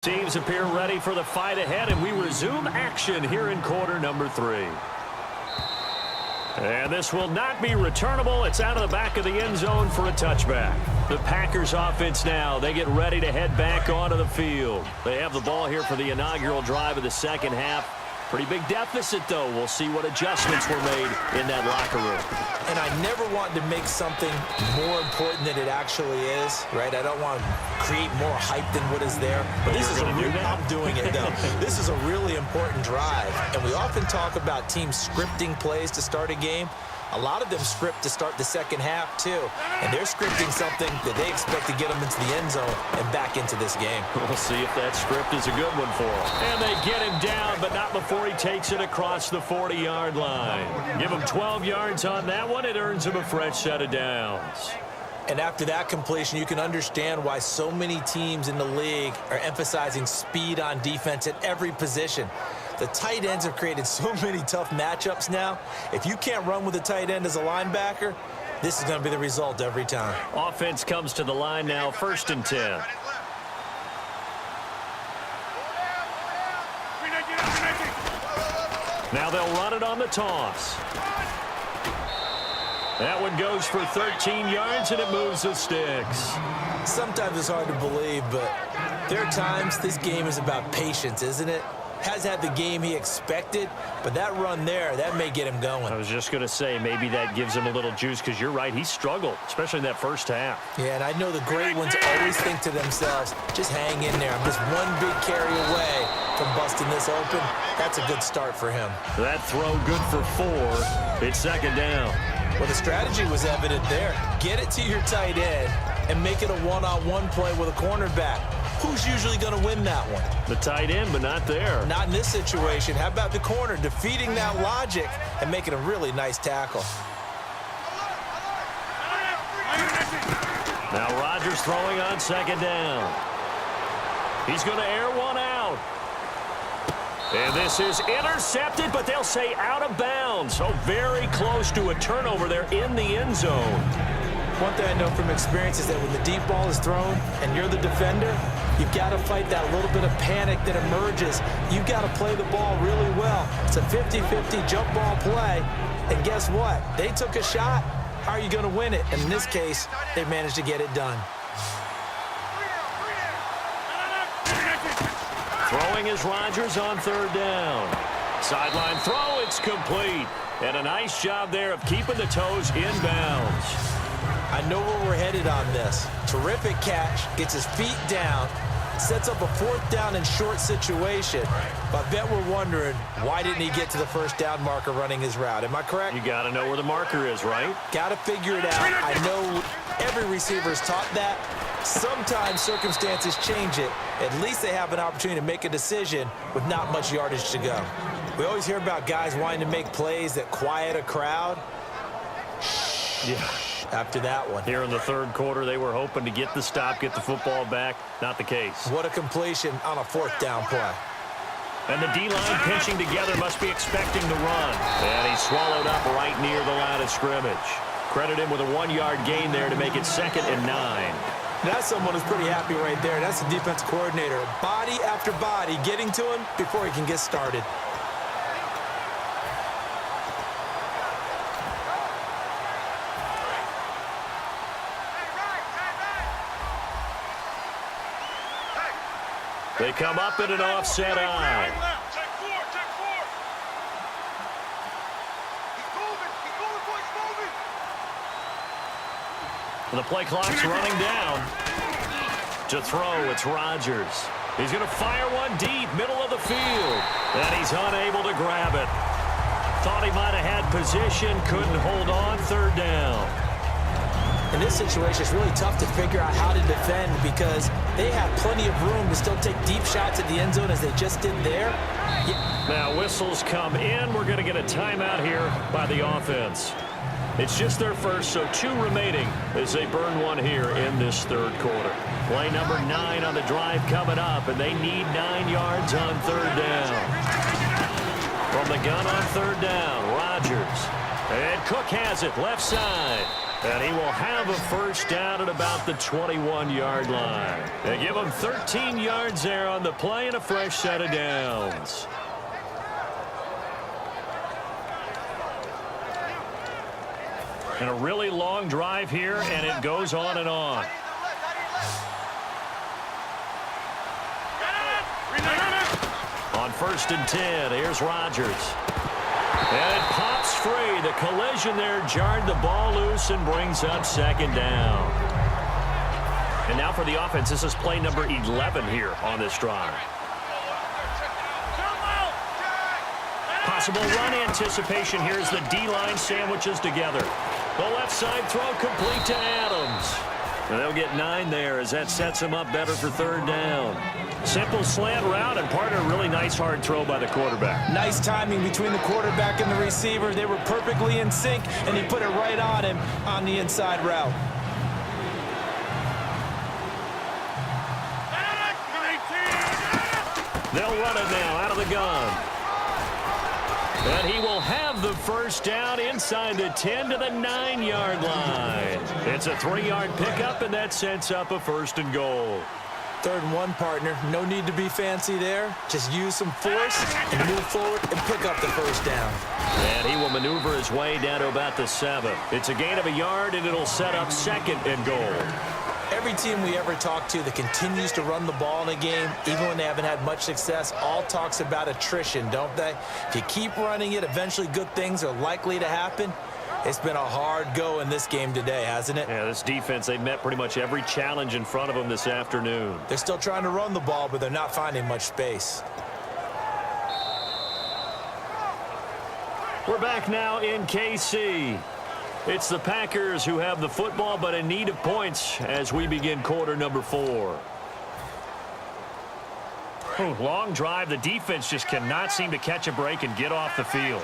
Teams appear ready for the fight ahead, and we resume action here in quarter number 3. And this will not be returnable. It's out of the back of the end zone for a touchback. The Packers offense now, they get ready to head back onto the field. They have the ball here for the inaugural drive of the second half. Pretty big deficit, though. We'll see what adjustments were made in that locker room. And I never want to make something more important than it actually is, right? I don't want to create more hype than what is there. But this is I'm doing it, though. This is a really important drive. And we often talk about teams scripting plays to start a game. A lot of them script to start the second half, too. And they're scripting something that they expect to get them into the end zone and back into this game. We'll see if that script is a good one for them. And they get him down, but not before he takes it across the 40-yard line. Give him 12 yards on that one. It earns him a fresh set of downs. And after that completion, you can understand why so many teams in the league are emphasizing speed on defense at every position. The tight ends have created so many tough matchups now. If you can't run with a tight end as a linebacker, this is going to be the result every time. Offense comes to the line now, 1st and 10. Now they'll run it on the toss. That one goes for 13 yards, and it moves the sticks. Sometimes it's hard to believe, but there are times this game is about patience, isn't it? Has had the game he expected, but that run there, that may get him going. I was just going to say, maybe that gives him a little juice, because you're right, he struggled, especially in that first half. Yeah, and I know the great ones always think to themselves, just hang in there. I'm just one big carry away from busting this open. That's a good start for him. That throw good for 4. It's 2nd down. Well, the strategy was evident there. Get it to your tight end and make it a one-on-one play with a cornerback. Who's usually going to win that one? The tight end, but not there. Not in this situation. How about the corner defeating that logic and making a really nice tackle? Now Rodgers throwing on 2nd down. He's going to air one out. And this is intercepted, but they'll say out of bounds. So very close to a turnover there in the end zone. One thing I know from experience is that when the deep ball is thrown and you're the defender, you've got to fight that little bit of panic that emerges. You've got to play the ball really well. It's a 50-50 jump ball play. And guess what? They took a shot. How are you going to win it? And in this case, they managed to get it done. Throwing is Rodgers on 3rd down. Sideline throw, it's complete. And a nice job there of keeping the toes in bounds. I know where we're headed on this. Terrific catch, gets his feet down, sets up a 4th down and short situation. But I bet we're wondering, why didn't he get to the 1st down marker running his route? Am I correct? You got to know where the marker is, right? Got to figure it out. I know every receiver is taught that. Sometimes circumstances change it. At least they have an opportunity to make a decision with not much yardage to go. We always hear about guys wanting to make plays that quiet a crowd. Yeah. After that one. Here in the 3rd quarter, they were hoping to get the stop, get the football back. Not the case. What a completion on a 4th down play. And the D-line pinching together, must be expecting the run. And he's swallowed up right near the line of scrimmage. Credit him with a 1-yard gain there to make it 2nd and 9. That's someone who's pretty happy right there. That's the defensive coordinator. Body after body getting to him before he can get started. They come up in an offset eye. The play clock's running down. To throw, it's Rodgers. He's going to fire one deep, middle of the field. And he's unable to grab it. Thought he might have had position, couldn't hold on, 3rd down. In this situation, it's really tough to figure out how to defend because they have plenty of room to still take deep shots at the end zone as they just did there. Now whistles come in. We're going to get a timeout here by the offense. It's just their first, so 2 remaining as they burn one here in this 3rd quarter. Play number 9 on the drive coming up, and they need 9 yards on 3rd down. From the gun on 3rd down, Rodgers. And Cook has it left side. And he will have a first down at about the 21-yard line. They give him 13 yards there on the play and a fresh set of downs. And a really long drive here, and it goes on and on. On 1st and 10, here's Rodgers. And it pops free. The collision there jarred the ball loose and brings up 2nd down. And now for the offense, this is play number 11 here on this drive. Possible run anticipation here as the D-line sandwiches together. The left side throw complete to Adams. And they'll get 9 there as that sets them up better for 3rd down. Simple slant route and part of a really nice hard throw by the quarterback. Nice timing between the quarterback and the receiver. They were perfectly in sync, and he put it right on him on the inside route. They'll run it now out of the gun. And he will have the first down inside the 10 to the 9-yard line. It's a 3-yard pickup, and that sets up a 1st and goal. 3rd and 1, partner. No need to be fancy there. Just use some force and move forward and pick up the first down. And he will maneuver his way down to about the 7. It's a gain of a yard, and it'll set up 2nd and goal. Every team we ever talk to that continues to run the ball in a game, even when they haven't had much success, all talks about attrition, don't they? If you keep running it, eventually good things are likely to happen. It's been a hard go in this game today, hasn't it? Yeah, this defense, they've met pretty much every challenge in front of them this afternoon. They're still trying to run the ball, but they're not finding much space. We're back now in KC. It's the Packers who have the football, but in need of points as we begin quarter number 4. Long drive. The defense just cannot seem to catch a break and get off the field.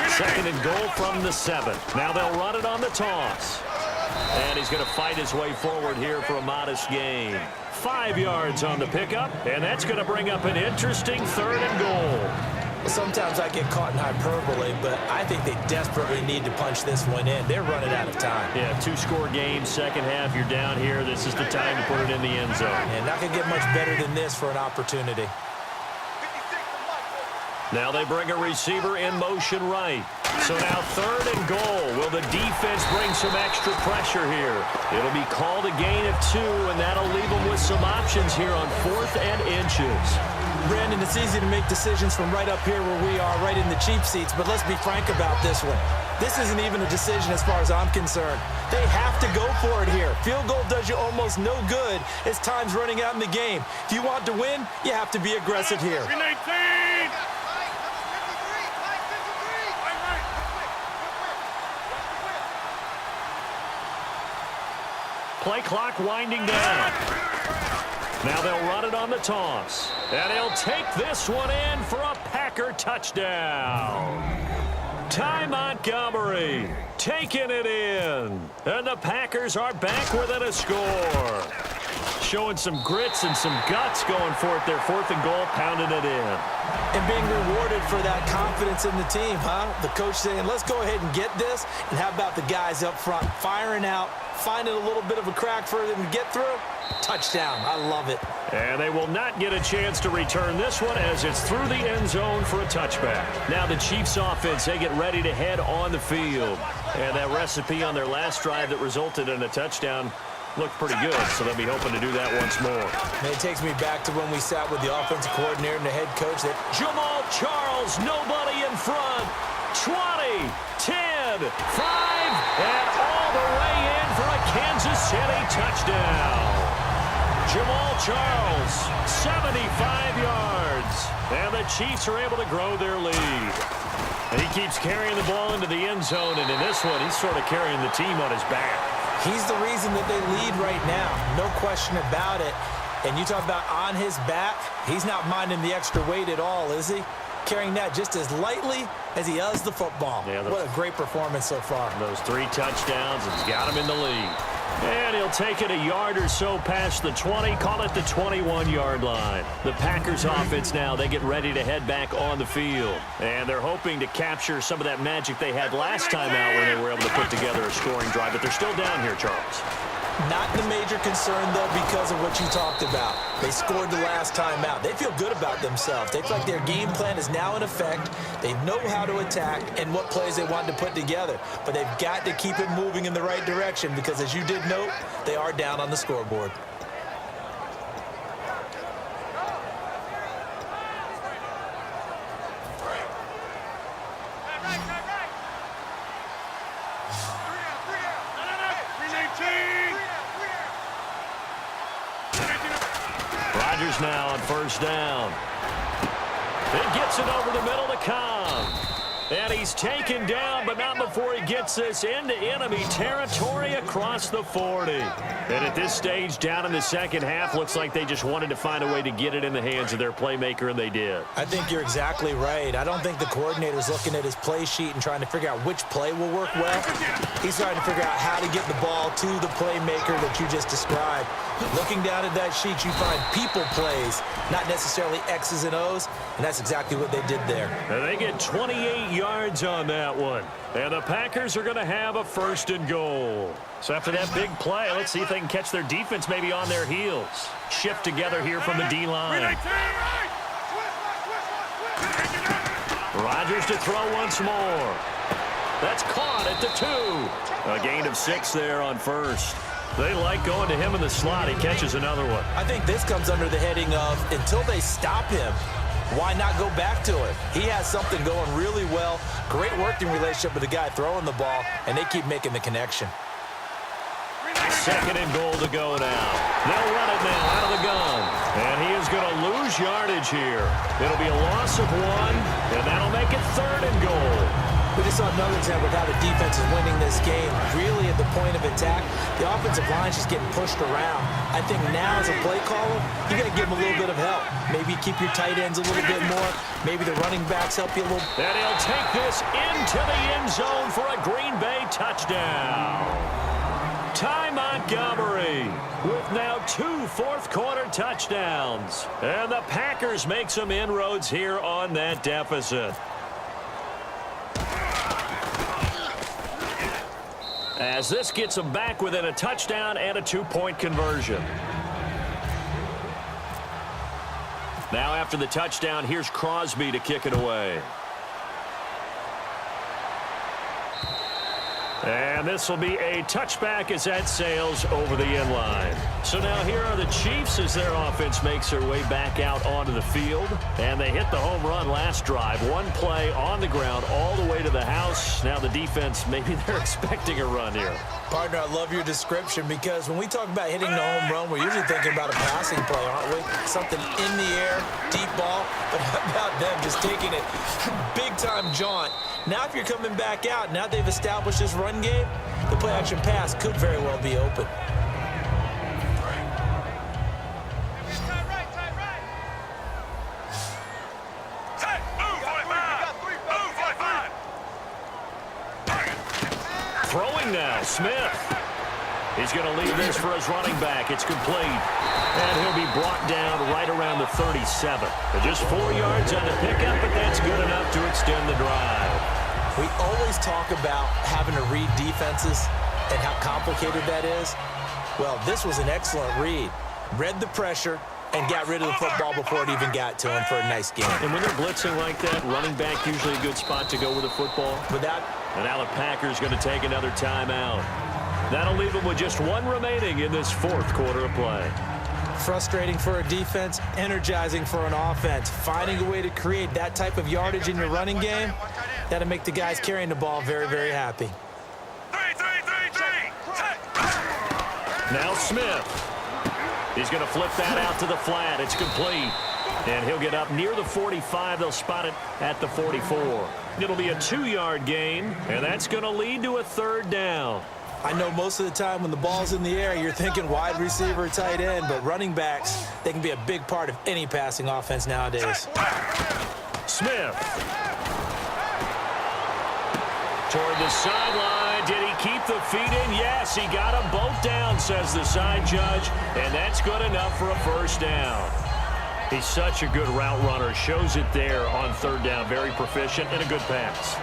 2nd and goal from the 7. Now they'll run it on the toss. And he's going to fight his way forward here for a modest gain. 5 yards on the pickup, and that's going to bring up an interesting 3rd and goal. Sometimes I get caught in hyperbole, but I think they desperately need to punch this one in. They're running out of time. Yeah, 2-score game, second half, you're down here. This is the time to put it in the end zone. And not going to get much better than this for an opportunity. Now they bring a receiver in motion right. So now 3rd and goal. Will the defense bring some extra pressure here? It'll be called a gain of 2, and that'll leave them with some options here on 4th and inches. Brandon, it's easy to make decisions from right up here where we are, right in the cheap seats, but let's be frank about this one. This isn't even a decision as far as I'm concerned. They have to go for it here. Field goal does you almost no good as time's running out in the game. If you want to win, you have to be aggressive here. Play clock winding down. Now they'll run it on the toss. And he'll take this one in for a Packer touchdown. Ty Montgomery taking it in. And the Packers are back within a score. Showing some grits and some guts going for it. Their 4th and goal, pounding it in. And being rewarded for that confidence in the team, huh? The coach saying, let's go ahead and get this. And how about the guys up front firing out, finding a little bit of a crack for them to get through? Touchdown. I love it. And they will not get a chance to return this one as it's through the end zone for a touchback. Now the Chiefs offense, they get ready to head on the field. And that recipe on their last drive that resulted in a touchdown looked pretty good, so they'll be hoping to do that once more. And it takes me back to when we sat with the offensive coordinator and the head coach. Jamal Charles, nobody in front. 20, 10, 5, and all the way in for a Kansas City touchdown. Jamal Charles, 75 yards. And the Chiefs are able to grow their lead. And he keeps carrying the ball into the end zone, and in this one, he's sort of carrying the team on his back. He's the reason that they lead right now. No question about it. And you talk about on his back, he's not minding the extra weight at all, is he? Carrying that just as lightly as he does the football. Yeah, what a great performance so far. Those 3 touchdowns, it's got him in the lead. And he'll take it a yard or so past the 20, call it the 21-yard line. The Packers offense now, they get ready to head back on the field. And they're hoping to capture some of that magic they had last time out when they were able to put together a scoring drive. But they're still down here, Charles. Not the major concern, though, because of what you talked about. They scored the last time out. They feel good about themselves. They feel like their game plan is now in effect. They know how to attack and what plays they want to put together. But they've got to keep it moving in the right direction because, as you did note, they are down on the scoreboard. Now on first down. He gets it over the middle to Cobb. And he's taken down, but not before he gets this into enemy territory across the 40. And at this stage, down in the second half, looks like they just wanted to find a way to get it in the hands of their playmaker, and they did. I think you're exactly right. I don't think the coordinator's looking at his play sheet and trying to figure out which play will work well. He's trying to figure out how to get the ball to the playmaker that you just described. Looking down at that sheet, you find people plays, not necessarily X's and O's, and that's exactly what they did there. And they get 28 yards on that one. And the Packers are going to have a first and goal. So after that big play, let's see if they can catch their defense maybe on their heels. Shift together here from the D-line. Rodgers to throw once more. That's caught at the 2. A gain of 6 there on first. They like going to him in the slot. He catches another one. I think this comes under the heading of until they stop him, why not go back to it? He has something going really well. Great working relationship with the guy throwing the ball, and they keep making the connection. Second and goal to go now. They'll run it now out of the gun. And he is going to lose yardage here. It'll be a loss of 1, and that'll make it third and goal. We just saw another example of how the defense is winning this game. Really at the point of attack, the offensive line is just getting pushed around. I think now as a play caller, you got to give them a little bit of help. Maybe keep your tight ends a little bit more. Maybe the running backs help you a little. And he'll take this into the end zone for a Green Bay touchdown. Ty Montgomery with now 2 fourth-quarter touchdowns. And the Packers make some inroads here on that deficit. As this gets them back within a touchdown and a 2-point conversion. Now after the touchdown, here's Crosby to kick it away. And this will be a touchback as that sails over the end line. So now here are the Chiefs as their offense makes their way back out onto the field. And they hit the home run last drive. 1 play on the ground all the way to the house. Now the defense, maybe they're expecting a run here. Partner, I love your description because when we talk about hitting the home run, we're usually thinking about a passing play, aren't we? Something in the air, deep ball. But how about them just taking it big-time jaunt? Now if you're coming back out, now they've established this run game, the play-action pass could very well be open. Throwing now, Smith. He's going to leave this for his running back. It's complete. And he'll be brought down right around the 37. Just 4 yards on the pickup, but that's good enough to extend the drive. We always talk about having to read defenses and how complicated that is. Well, this was an excellent read. Read the pressure and got rid of the football before it even got to him for a nice game. And when they're blitzing like that, running back usually a good spot to go with the football. And now the Packers going to take another timeout. That'll leave them with just 1 remaining in this 4th quarter of play. Frustrating for a defense, energizing for an offense. Finding a way to create that type of yardage in your running game, that'll make the guys carrying the ball very, very happy. Now Smith. He's going to flip that out to the flat. It's complete. And he'll get up near the 45. They'll spot it at the 44. It'll be a 2-yard gain, and that's going to lead to a 3rd down. I know most of the time when the ball's in the air, you're thinking wide receiver, tight end, but running backs, they can be a big part of any passing offense nowadays. Smith. Toward the sideline. Did he keep the feet in? Yes, he got them both down, says the side judge, and that's good enough for a first down. He's such a good route runner. Shows it there on third down. Very proficient and a good pass.